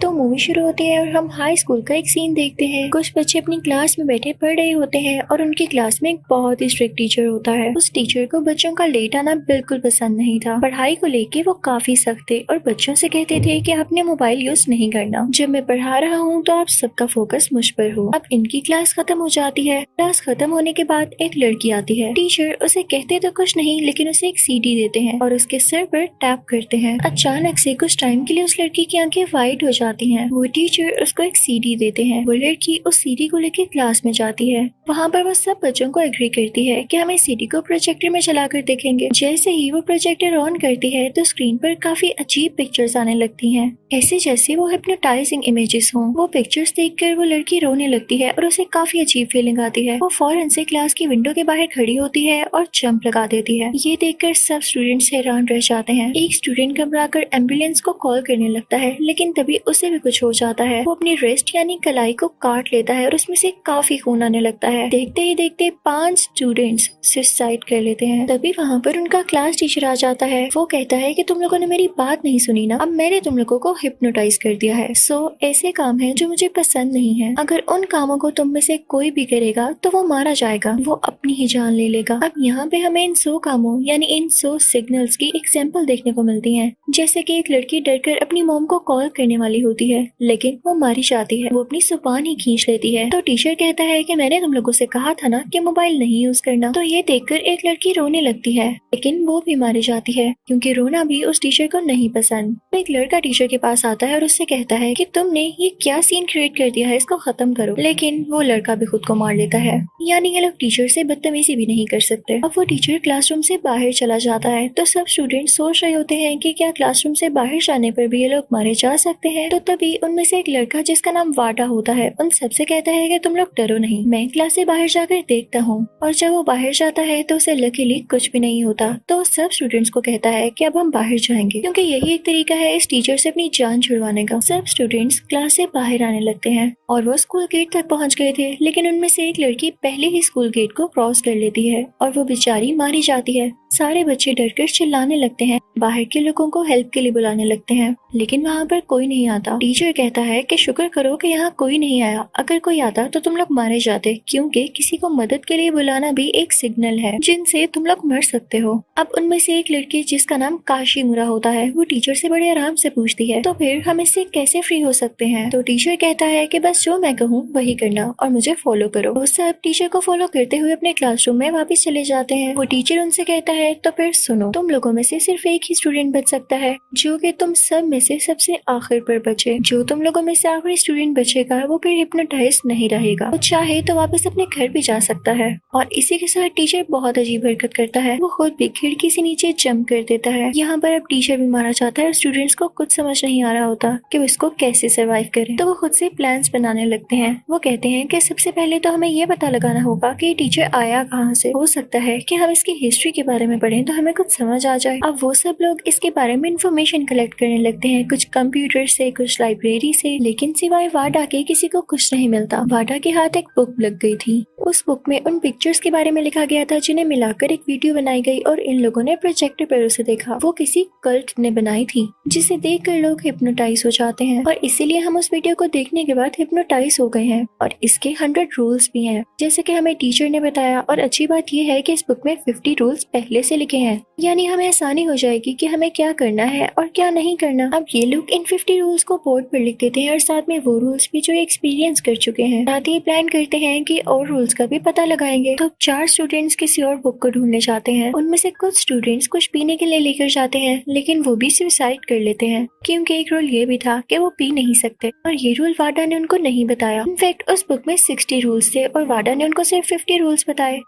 तो मूवी शुरू होती है और हम हाई स्कूल का एक सीन देखते हैं। कुछ बच्चे अपनी क्लास में बैठे पढ़ रहे होते हैं और उनकी क्लास में एक बहुत ही स्ट्रिक्ट टीचर होता है। उस टीचर को बच्चों का लेट आना बिल्कुल पसंद नहीं था। पढ़ाई को लेके वो काफी सख्त थे और बच्चों से कहते थे कि आपने मोबाइल यूज नहीं करना। जब मैं पढ़ा रहा हूँ तो आप सबका फोकस मुझ पर हो। अब इनकी क्लास खत्म हो जाती है। क्लास खत्म होने के बाद एक लड़की आती है। टीचर उसे कहते तो कुछ नहीं लेकिन उसे एक सीडी देते हैं और उसके सर पर टैप करते हैं। अचानक से कुछ टाइम के लिए उस लड़की की आंखें वाइट हो जाती हैं। वो टीचर उसको एक सीडी देते हैं। वो लड़की उस सीडी को लेकर क्लास में जाती है। वहाँ पर वो सब बच्चों को एग्री करती है कि हम इस सीडी को प्रोजेक्टर में चलाकर देखेंगे। जैसे ही वो प्रोजेक्टर ऑन करती है तो स्क्रीन पर काफी अजीब पिक्चर्स आने लगती हैं, ऐसे जैसे वो हिप्नोटाइजिंग इमेजेस हों। वो पिक्चर्स देखकर वो लड़की रोने लगती है और उसे काफी अजीब फीलिंग आती है। वो फौरन से क्लास की विंडो के बाहर खड़ी होती है और जंप लगा देती है। ये देखकर सब स्टूडेंट्स हैरान रह जाते हैं। एक स्टूडेंट घबराकर एम्बुलेंस को कॉल करने लगता है लेकिन तभी उसे भी कुछ हो जाता है। वो अपनी रेस्ट यानी कलाई को काट लेता है और उसमें से काफी खून आने लगता है। देखते ही देखते 5 स्टूडेंट्स सुसाइड कर लेते हैं। तभी वहाँ पर उनका क्लास टीचर आ जाता है। वो कहता है कि तुम लोगों ने मेरी बात नहीं सुनी ना, अब मैंने तुम लोगों को हिप्नोटाइज कर दिया है। सो ऐसे काम है जो मुझे पसंद नहीं है। अगर उन कामों को तुम में से कोई भी करेगा तो वो मारा जाएगा, वो अपनी ही जान ले लेगा। अब यहाँ पे हमें इन 100 कामों यानी इन 100 सिग्नल्स की एग्जाम्पल देखने को मिलती है। जैसे कि एक लड़की डरकर अपनी मॉम को कॉल करने वाली होती है लेकिन वो मारी जाती है। वो अपनी जुबान ही खींच लेती है। तो टीचर कहता है कि मैंने तुम लोगों से कहा था ना कि मोबाइल नहीं यूज करना। तो ये देखकर एक लड़की रोने लगती है लेकिन वो भी मारी जाती है क्योंकि रोना भी उस टीचर को नहीं पसंद। तो एक लड़का टीचर के पास आता है और उससे कहता है कि तुमने ये क्या सीन क्रिएट कर दिया है, इसको खत्म करो। लेकिन वो लड़का भी खुद को मार लेता है। यानी ये लोग टीचर से बदतमीजी भी नहीं कर सकते। अब वो टीचर क्लासरूम से बाहर चला जाता है तो सब स्टूडेंट सोच रहे होते हैं कि क्या क्लासरूम से बाहर जाने पर भी ये लोग मारे जा सकते हैं। तो तभी उनमें से एक लड़का जिसका नाम वाडा होता है उन सबसे कहता है कि तुम लोग डरो नहीं, मैं क्लास से बाहर जाकर देखता हूँ। और जब वो बाहर जाता है तो उसे लकीली कुछ भी नहीं होता। तो सब स्टूडेंट्स को कहता है कि अब हम बाहर जाएंगे क्योंकि यही एक तरीका है इस टीचर से अपनी जान छुड़वाने का। सब स्टूडेंट्स क्लास से बाहर आने लगते हैं और वो स्कूल गेट तक पहुंच गए थे लेकिन उनमें से एक लड़की पहले ही स्कूल गेट को क्रॉस कर लेती है और वो बेचारी मारी जाती है। सारे बच्चे डरकर चिल्लाने लगते हैं, बाहर के लोगों को हेल्प के लिए बुलाने लगते हैं लेकिन वहाँ पर कोई नहीं आता। टीचर कहता है कि शुक्र करो कि यहाँ कोई नहीं आया, अगर कोई आता तो तुम लोग मारे जाते क्योंकि किसी को मदद के लिए बुलाना भी एक सिग्नल है जिनसे तुम लोग मर सकते हो। अब उनमें से एक लड़की जिसका नाम काशीमुरा होता है वो टीचर से बड़े आराम से पूछती है तो फिर हम इससे कैसे फ्री हो सकते हैं। तो टीचर कहता है कि बस जो मैं कहूँ वही करना और मुझे फॉलो करो। वो सब टीचर को फॉलो करते हुए अपने क्लासरूम में वापस चले जाते हैं। वो टीचर उनसे कहता है तो फिर सुनो, तुम लोगों में से सिर्फ एक ही स्टूडेंट बच सकता है जो कि तुम सब में से सबसे आखिर पर बचे। जो तुम लोगों में से आखिरी स्टूडेंट बचेगा वो फिर हिप्नोटाइज नहीं रहेगा, वो चाहे तो वापस अपने घर भी जा सकता है। और इसी के साथ टीचर बहुत अजीब हरकत करता है, वो खुद भी खिड़की से नीचे जंप कर देता है। यहाँ पर अब टीचर भी मारा जाता है और स्टूडेंट्स को कुछ समझ नहीं आ रहा होता कि वो इसको कैसे सर्वाइव करें। तो वो खुद से प्लान्स बनाने लगते हैं। वो कहते हैं कि सबसे पहले तो हमें ये पता लगाना होगा कि टीचर आया कहाँ से। हो सकता है कि हम इसकी हिस्ट्री के बारे में पढ़ें तो हमें कुछ समझ आ जाए। अब वो सब लोग इसके बारे में इंफॉर्मेशन कलेक्ट करने लगते हैं, कुछ कंप्यूटर से, कुछ लाइब्रेरी से, लेकिन सिवाय वाडा के किसी को कुछ नहीं मिलता। वाडा के हाथ एक बुक लग गई थी। उस बुक में उन पिक्चर्स के बारे में लिखा गया था जिन्हें मिलाकर एक वीडियो बनाई गई और इन लोगों ने प्रोजेक्टर पर उसे देखा। वो किसी कल्ट ने बनाई थी जिसे देखकर लोग हिप्नोटाइज हो जाते हैं और इसीलिए हम उस वीडियो को देखने के बाद हिप्नोटाइज हो गए हैं। और इसके 100 रूल्स भी हैं जैसे कि हमें टीचर ने बताया। और अच्छी बात यह है कि इस बुक में 50 रूल्स पहले से लिखे हैं, यानी हमें आसानी हो जाएगी कि हमें क्या करना है और क्या नहीं करना। अब ये लोग इन 50 रूल्स को बोर्ड पर लिख देते हैं और साथ में वो रूल्स भी जो एक्सपीरियंस कर चुके हैं। साथ ही प्लान करते हैं कि और रूल्स का भी पता लगाएंगे। तो 4 स्टूडेंट्स किसी और बुक को ढूंढने जाते हैं। उनमें से कुछ स्टूडेंट्स कुछ पीने के लिए लेकर जाते हैं लेकिन वो भी सुसाइड कर लेते हैं क्योंकि एक रूल ये भी था कि वो पी नहीं सकते और ये रूल वाडा ने उनको नहीं बताया। इनफैक्ट उस बुक में 60 रूल्स थे और वाडा ने उनको सिर्फ 50 रूल्स बताए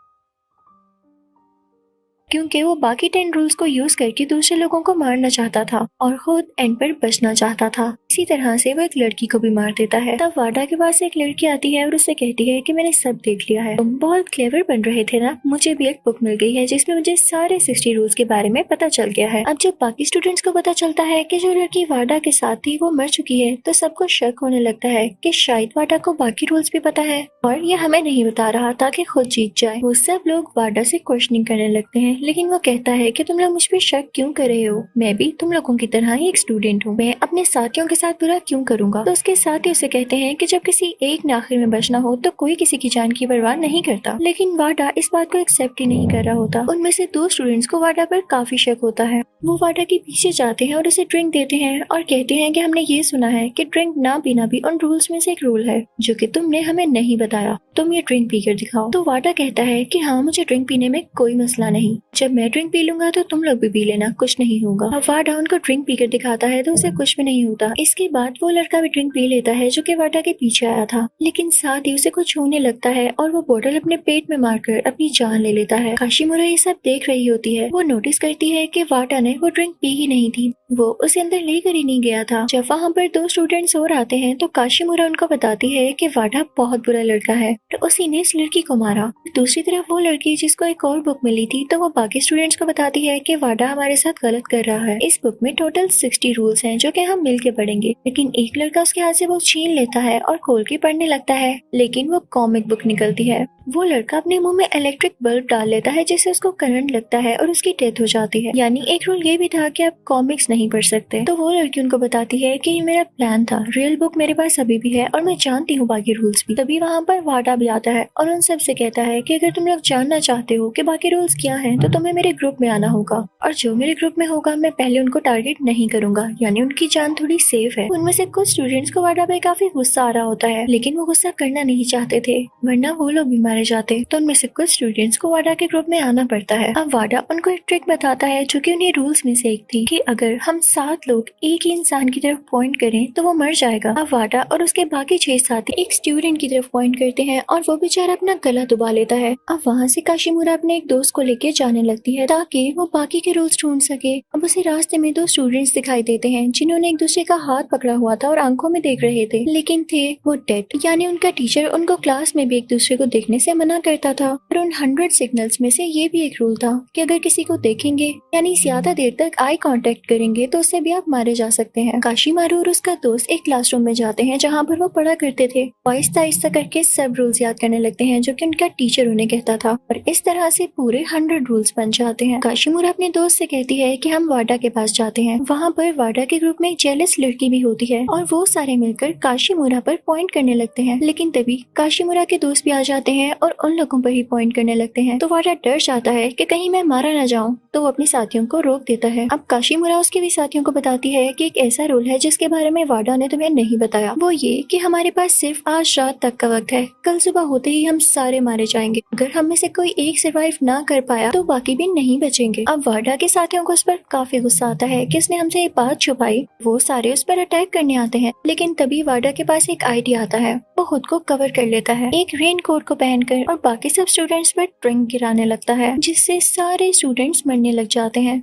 क्योंकि वो बाकी 10 रूल्स को यूज करके दूसरे लोगों को मारना चाहता था और खुद एंड पर बचना चाहता था। इसी तरह से वो एक लड़की को भी मार देता है। तब वाडा के पास एक लड़की आती है और उससे कहती है कि मैंने सब देख लिया है, तुम बहुत क्लेवर बन रहे थे ना, मुझे भी एक बुक मिल गई है जिसमें मुझे सारे 60 रूल्स के बारे में पता चल गया है। अब जब बाकी स्टूडेंट्स को पता चलता है कि जो लड़की वाडा के साथ थी वो मर चुकी है तो सबको शक होने लगता है कि शायद वाडा को बाकी रूल्स भी पता है और ये हमें नहीं बता रहा ताकि खुद जीत जाए। वो सब लोग वाडा से क्वेश्चनिंग करने लगते हैं, लेकिन वो कहता है कि तुम लोग मुझ पे शक क्यों कर रहे हो, मैं भी तुम लोगों की तरह ही एक स्टूडेंट हूँ, मैं अपने साथियों के साथ बुरा क्यों करूंगा। तो उसके साथी उसे कहते हैं कि जब किसी एक ने आखिर में बचना हो तो कोई किसी की जान की परवाह नहीं करता, लेकिन वाडा इस बात को एक्सेप्ट ही नहीं कर रहा होता। उनमें से 2 स्टूडेंट्स को वाडा पर काफी शक होता है। वो वाडा के पीछे जाते हैं और उसे ड्रिंक देते हैं और कहते हैं कि हमने ये सुना है कि ड्रिंक ना पीना भी उन रूल्स में से एक रूल है जो कि तुमने हमें नहीं बताया, तुम ये ड्रिंक पीकर दिखाओ। तो वाडा कहता है कि हाँ, मुझे ड्रिंक पीने में कोई मसला नहीं, जब मैं ड्रिंक पी लूंगा तो तुम लोग भी पी लेना, कुछ नहीं होगा। अब वाडा उनको ड्रिंक पीकर दिखाता है तो उसे कुछ भी नहीं होता। इसके बाद वो लड़का भी ड्रिंक पी लेता है जो कि वाडा के पीछे आया था, लेकिन साथ ही उसे कुछ होने लगता है और वो बोतल अपने पेट में मारकर अपनी जान ले लेता है। काशीमुरा ये सब देख रही होती है। वो नोटिस करती है कि वाडा ने वो ड्रिंक पी ही नहीं थी, वो उसे अंदर लेकर ही नहीं गया था। जब वहाँ पर 2 स्टूडेंट्स और आते हैं तो काशीमुरा उनको बताती है कि वाडा बहुत बुरा लड़का है तो उसी ने इस लड़की को मारा। दूसरी तरफ वो लड़की जिसको एक और बुक मिली थी तो वो बाकी स्टूडेंट्स को बताती है कि वाडा हमारे साथ गलत कर रहा है। इस बुक में टोटल 60 रूल्स हैं जो कि हम मिल के पढ़ेंगे, लेकिन एक लड़का उसके हाथ से वो छीन लेता है और खोल के पढ़ने लगता है, लेकिन वो कॉमिक बुक निकलती है। वो लड़का अपने मुंह में इलेक्ट्रिक बल्ब डाल लेता है जिससे उसको करंट लगता है और उसकी डेथ हो जाती है। यानी एक रूल ये भी था कि आप कॉमिक्स नहीं पढ़ सकते। तो वो लड़की उनको बताती है कि ये मेरा प्लान था, रियल बुक मेरे पास अभी भी है और मैं जानती हूँ बाकी रूल्स भी। तभी वहाँ पर वाडा भी आता है और उन सब से कहता है कि अगर तुम लोग जानना चाहते हो कि बाकी रूल्स क्या हैं तो तुम्हें मेरे ग्रुप में आना होगा, और जो मेरे ग्रुप में होगा मैं पहले उनको टारगेट नहीं करूंगा, यानी उनकी जान थोड़ी सेफ है। उनमें से कुछ स्टूडेंट्स को वाडा पे काफी गुस्सा आ रहा होता है, लेकिन वो गुस्सा करना नहीं चाहते थे वरना वो लोग भी मारे जाते। तो उनमें से कुछ स्टूडेंट्स को वाडा के ग्रुप में आना पड़ता है। अब वाडा उनको एक ट्रिक बताता है जो कि उन्हीं रूल्स में से एक थी कि अगर हम 7 लोग एक ही इंसान की तरफ पॉइंट करें तो वो मर जाएगा। अब वाडा और उसके बाकी 6 साथी एक स्टूडेंट की तरफ पॉइंट करते हैं और वो बेचारा अपना गला दबा लेता है। अब वहाँ से काशीमुरा अपने एक दोस्त को लेके जाने लगती है ताकि वो बाकी के रूल्स ढूंढ सके। अब उसे रास्ते में 2 स्टूडेंट्स दिखाई देते हैं जिन्होंने एक दूसरे का हाथ पकड़ा हुआ था और आंखों में देख रहे थे, लेकिन थे वो डेड, यानी उनका टीचर उनको क्लास में भी एक दूसरे को देखने से मना करता था। और उन 100 सिग्नल्स में से ये भी एक रूल था कि अगर किसी को देखेंगे यानी ज्यादा देर तक आई कांटेक्ट करेंगे तो उससे भी आप मारे जा सकते हैं। काशीमारू और उसका दोस्त एक क्लासरूम में जाते हैं जहाँ पर वो पढ़ा करते थे। आहिस्ता आहिस्ता करके सब रूल्स याद करने लगते हैं जो कि उनका टीचर उन्हें कहता था, और इस तरह से पूरे 100 रूल्स बन जाते हैं। काशीमुरा अपने दोस्त से कहती है कि हम वाडा के पास जाते हैं। वहाँ पर वाडा के ग्रुप में एक जेलस लड़की भी होती है और वो सारे मिलकर काशीमुरा पर पॉइंट करने लगते हैं, लेकिन तभी काशीमुरा के दोस्त भी आ जाते हैं और उन लोगों पर ही पॉइंट करने लगते हैं। तो वाडा डर जाता है कि कहीं मैं मारा ना जाऊं, तो वो अपने साथियों को रोक देता है। अब काशीमुरा उसके भी साथियों को बताती है कि एक ऐसा रूल है जिसके बारे में वाडा ने तुम्हें नहीं बताया, वो ये कि हमारे पास सिर्फ आज रात तक का वक्त है, कल सुबह होते ही हम सारे मारे जाएंगे। अगर हम में से कोई एक सर्वाइव ना कर पाया तो बाकी भी नहीं बचेंगे। अब वाडा के साथियों को उस पर काफी गुस्सा आता है कि उसने हमसे ये बात छुपाई। वो सारे उस पर अटैक करने आते हैं, लेकिन तभी वाडा के पास एक आइडिया आता है। वो खुद को कवर कर लेता है एक रेन कोट को पहनकर और बाकी सब स्टूडेंट्स पर ड्रिंक गिराने लगता है, जिससे सारे स्टूडेंट्स मरने लग जाते हैं।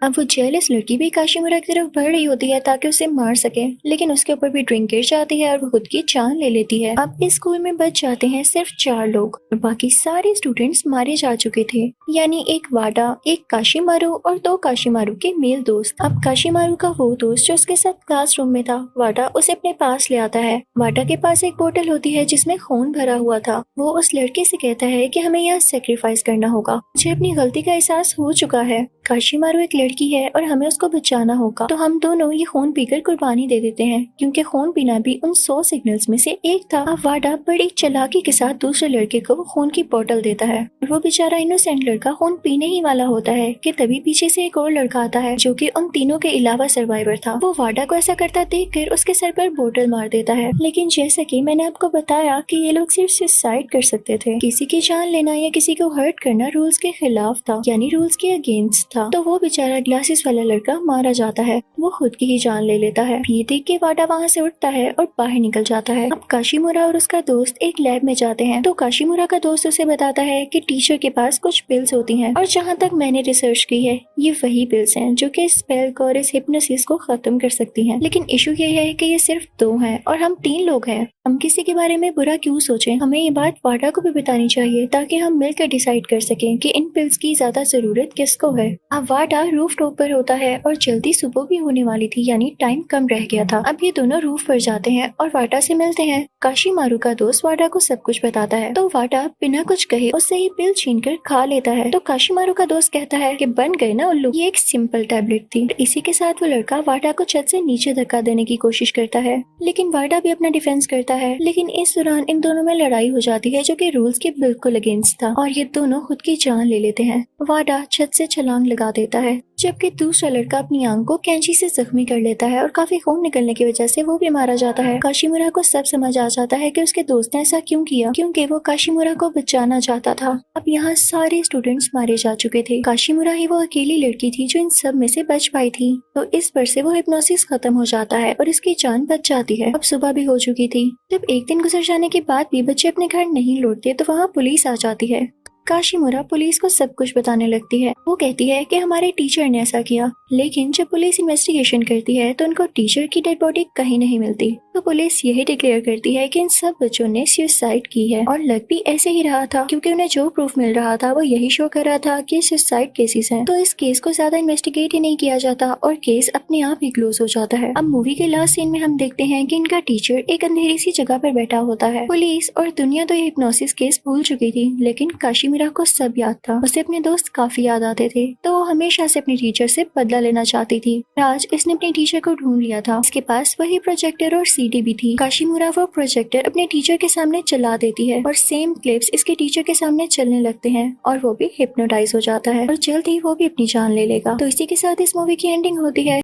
अब वो जेलस लड़की भी काशीमुरा की तरफ बढ़ रही होती है ताकि उसे मार सके, लेकिन उसके ऊपर भी ड्रिंक गिर जाती है और वो खुद की जान ले लेती है। अब इस स्कूल में बच जाते हैं सिर्फ 4 लोग और बाकी सारे स्टूडेंट्स मारे जा चुके थे, यानी एक वाडा, एक काशीमारू और 2 काशीमारू के मेल दोस्त। अब काशीमारू का वो दोस्त जो उसके साथ क्लासरूम में था, वाडा उसे अपने पास ले आता है। वाडा के पास एक बोतल होती है जिसमें खून भरा हुआ था। वो उस लड़के से कहता है कि हमें यहाँ सेक्रीफाइस करना होगा, मुझे अपनी गलती का एहसास हो चुका है। काशीमारू एक लड़की है और हमें उसको बचाना होगा, तो हम दोनों ये खून पीकर कुर्बानी दे देते हैं, क्योंकि खून पीना भी उन 100 सिग्नल्स में से एक था। अब वाडा बड़ी चालाकी के साथ दूसरे लड़के को खून की बोतल देता है और वो बेचारा इनोसेंट लड़का खून पीने ही वाला होता है कि तभी पीछे से एक और लड़का आता है जो कि उन तीनों के अलावा सर्वाइवर था। वो वाडा को ऐसा करता देखकर उसके सर पर बोतल मार देता है, लेकिन जैसा कि मैंने आपको बताया कि ये लोग सिर्फ सुसाइड कर सकते थे, किसी की जान लेना या किसी को हर्ट करना रूल्स के खिलाफ था, यानी रूल्स के अगेंस्ट था। तो वो बेचारा ग्लासेस वाला लड़का मारा जाता है, वो खुद की ही जान ले लेता है। ये देख के वाडा वहाँ से उठता है और बाहर निकल जाता है। अब काशीमुरा और उसका दोस्त एक लैब में जाते हैं, तो काशीमुरा का दोस्त उसे बताता है कि टीचर के पास कुछ पिल्स होती हैं और जहाँ तक मैंने रिसर्च की है ये वही पिल्स हैं जो कि स्पेल को और इस हिप्नोसिस को खत्म कर सकती हैं। लेकिन इशू ये है कि ये सिर्फ 2 हैं और हम 3 लोग हैं, हम किसी के बारे में बुरा क्यों सोचें। हमें ये बात वाडा को भी बतानी चाहिए ताकि हम मिलकर डिसाइड कर सकें कि इन पिल्स की ज्यादा जरूरत किसको है। अब वाडा रूफ रूफ टॉप पर होता है और जल्दी सुबह भी होने वाली थी, यानी टाइम कम रह गया था। अब ये दोनों रूफ पर जाते हैं और वाटा से मिलते हैं। काशीमारू का दोस्त वाटा को सब कुछ बताता है तो वाटा बिना कुछ कहे उससे ही पिल छीनकर खा लेता है। तो काशीमारू का दोस्त कहता है कि बन गए ना उल्लू, ये एक सिंपल टैबलेट थी। इसी के साथ वो लड़का वाटा को छत से नीचे धक्का देने की कोशिश करता है, लेकिन वाटा भी अपना डिफेंस करता है। लेकिन इस दौरान इन दोनों में लड़ाई हो जाती है जो कि रूल्स के बिल्कुल अगेंस्ट था और ये दोनों खुद की जान ले लेते हैं। वाटा छत से छलांग लगा देता है, जबकि दूसरा लड़का अपनी आंख को कैंची से जख्मी कर लेता है और काफी खून निकलने की वजह से वो भी मारा जाता है। काशीमुरा को सब समझ आ जाता है कि उसके दोस्त ने ऐसा क्यों किया, क्योंकि वो काशीमुरा को बचाना चाहता था। अब यहाँ सारे स्टूडेंट्स मारे जा चुके थे, काशीमुरा ही वो अकेली लड़की थी जो इन सब में से बच पाई थी। तो इस पर से वो हिप्नोसिस खत्म हो जाता है और इसकी जान बच जाती है। अब सुबह भी हो चुकी थी। जब एक दिन गुजर जाने के बाद भी बच्चे अपने घर नहीं लौटते तो वहाँ पुलिस आ जाती है। काशीमुरा पुलिस को सब कुछ बताने लगती है। वो कहती है कि हमारे टीचर ने ऐसा किया, लेकिन जब पुलिस इन्वेस्टिगेशन करती है तो उनको टीचर की डेड बॉडी कहीं नहीं मिलती। तो पुलिस यही डिक्लेयर करती है कि इन सब बच्चों ने सुसाइड की है और लग भी ऐसे ही रहा था, क्योंकि उन्हें जो प्रूफ मिल रहा था वो यही शो कर रहा था कि सुसाइड केसेस हैं। तो इस केस को ज्यादा इन्वेस्टिगेट ही नहीं किया जाता और केस अपने आप ही क्लोज हो जाता है। अब मूवी के लास्ट सीन में हम देखते हैं कि इनका टीचर एक अंधेरी सी जगह पर बैठा होता है। पुलिस और दुनिया तो ये हिप्नोसिस केस भूल चुकी थी, लेकिन काशीमीरा को सब याद था। उसे अपने दोस्त काफी याद आते थे, तो वो हमेशा से अपने टीचर से बदला लेना चाहती थी। आज इसने अपने टीचर को ढूंढ लिया था। इसके पास वही प्रोजेक्टर और सीडी भी थी। काशीमुरा वो प्रोजेक्टर अपने टीचर के सामने चला देती है और सेम क्लिप्स इसके टीचर के सामने चलने लगते हैं और वो भी हिप्नोटाइज हो जाता है और जल्द ही वो भी अपनी जान ले लेगा। तो इसी के साथ इस मूवी की एंडिंग होती है।